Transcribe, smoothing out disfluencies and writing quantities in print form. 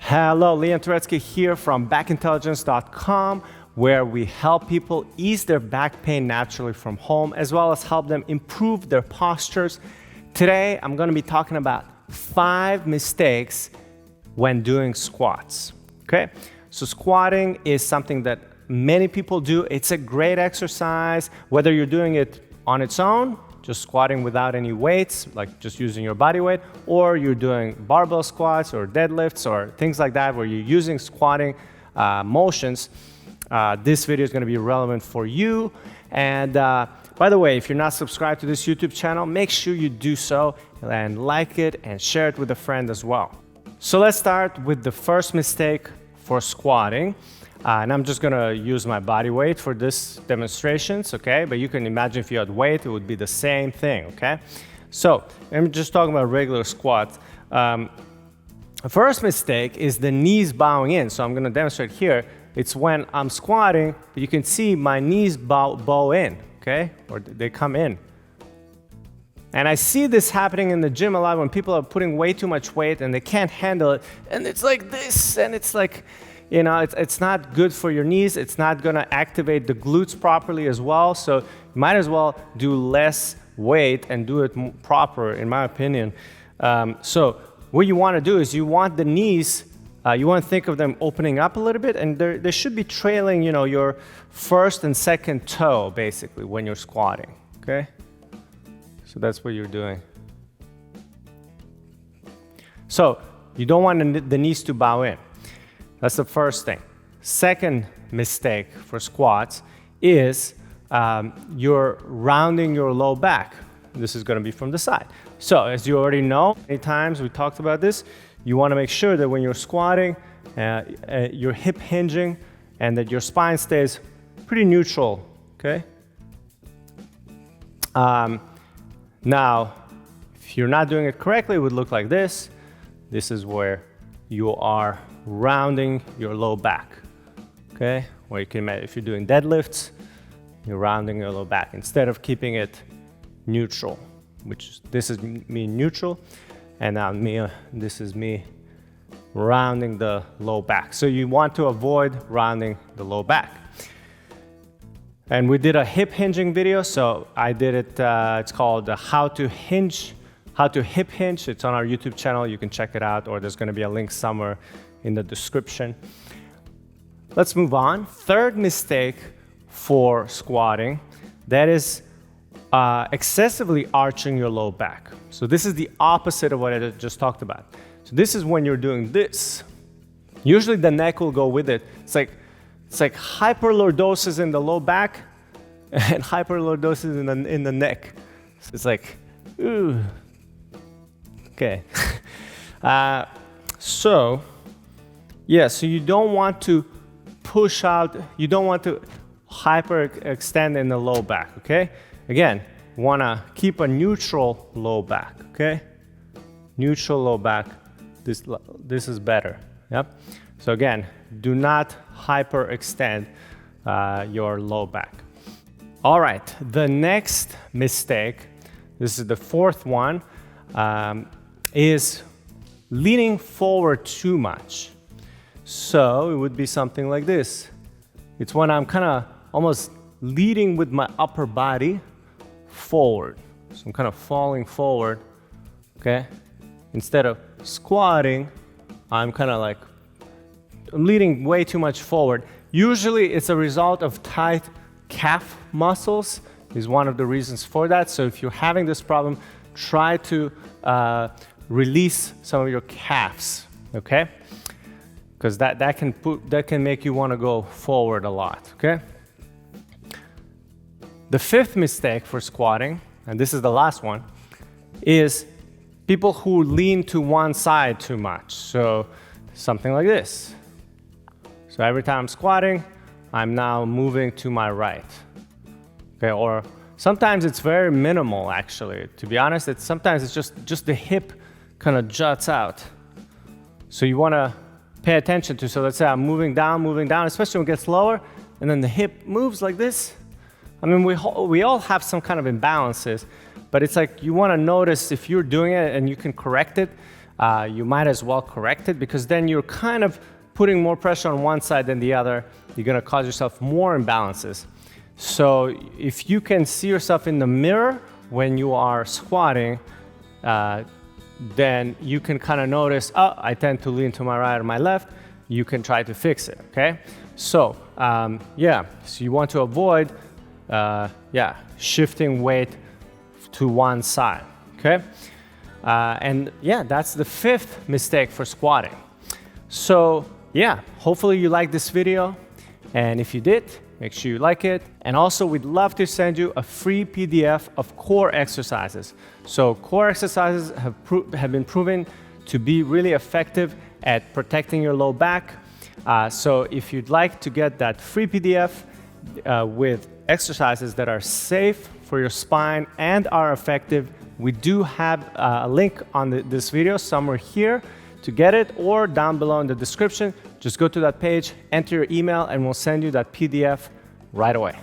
Hello, Leon Turetsky here from backintelligence.com, where we help people ease their back pain naturally from home, as well as help them improve their postures. Today, I'm going to be talking about 5 mistakes when doing squats. Okay? So squatting is something that many people do. It's a great exercise, whether you're doing it on its own, just squatting without any weights, like just using your body weight, or you're doing barbell squats or deadlifts or things like that where you're using squatting motions. This video is going to be relevant for you. And by the way, if you're not subscribed to this YouTube channel, make sure you do so and like it and share it with a friend as well. So let's start with the first mistake for squatting. And I'm just gonna use my body weight for this demonstrations, okay? But you can imagine if you had weight, it would be the same thing, okay? So I'm just talking about regular squats. The first mistake is the knees bowing in. So I'm gonna demonstrate here. It's when I'm squatting, you can see my knees bow in, okay? Or they come in. And I see this happening in the gym a lot when people are putting way too much weight and they can't handle it. And it's like this, and it's like, you know, it's not good for your knees. It's not going to activate the glutes properly as well. So you might as well do less weight and do it proper, in my opinion. So what you want to do is you want the knees, you want to think of them opening up a little bit, and they should be trailing, you know, your first and second toe, basically, when you're squatting, okay? So that's what you're doing. So you don't want the knees to bow in. That's the first thing. Second mistake for squats is you're rounding your low back. This is going to be from the side. So as you already know, many times we talked about this, you want to make sure that when you're squatting, you're hip hinging and that your spine stays pretty neutral, okay? Now, if you're not doing it correctly, it would look like this. This is where you are rounding your low back, okay? Or you can, if you're doing deadlifts, you're rounding your low back instead of keeping it neutral, which this is me neutral, and now this is me rounding the low back. So you want to avoid rounding the low back. And we did a hip hinging video, so I did it, it's called how to hip hinge. It's on our YouTube channel. You can check it out, or there's going to be a link somewhere in the description. Let's move on. Third mistake for squatting, that is excessively arching your low back. So this is the opposite of what I just talked about. So this is when you're doing this. Usually the neck will go with it. It's like hyperlordosis in the low back and hyperlordosis in the neck. So it's like, ooh. Okay. So you don't want to push out, you don't want to hyperextend in the low back, okay? Again, you want to keep a neutral low back, okay? Neutral low back, this is better, yep? So again, do not hyperextend your low back. All right, the next mistake, this is the fourth one, is leaning forward too much. So it would be something like this. It's when I'm kind of almost leading with my upper body forward. So I'm kind of falling forward, okay? Instead of squatting, I'm kind of like, I'm leading way too much forward. Usually it's a result of tight calf muscles is one of the reasons for that. So if you're having this problem, try to release some of your calves, okay? Because that can make you want to go forward a lot, okay? The fifth mistake for squatting, and this is the last one, is people who lean to one side too much. So something like this. So every time I'm squatting, I'm now moving to my right, okay? Or sometimes it's very minimal, actually. To be honest, sometimes it's just the hip kind of juts out. So you want to pay attention to. So let's say I'm moving down, especially when it gets lower, and then the hip moves like this. I mean, we all have some kind of imbalances, but it's like you want to notice if you're doing it and you can correct it. you might as well correct it, because then you're kind of putting more pressure on one side than the other. You're gonna cause yourself more imbalances. So if you can see yourself in the mirror when you are squatting, then you can kind of notice, oh, I tend to lean to my right or my left. You can try to fix it, okay? So, yeah, so you want to avoid, shifting weight to one side, okay? And yeah, that's the 5th mistake for squatting. So yeah, hopefully you liked this video. And if you did, make sure you like it. And also, we'd love to send you a free PDF of core exercises. So core exercises have been proven to be really effective at protecting your low back. So if you'd like to get that free PDF with exercises that are safe for your spine and are effective, we do have a link on this video somewhere here to get it, or down below in the description. Just go to that page, enter your email, and we'll send you that PDF right away.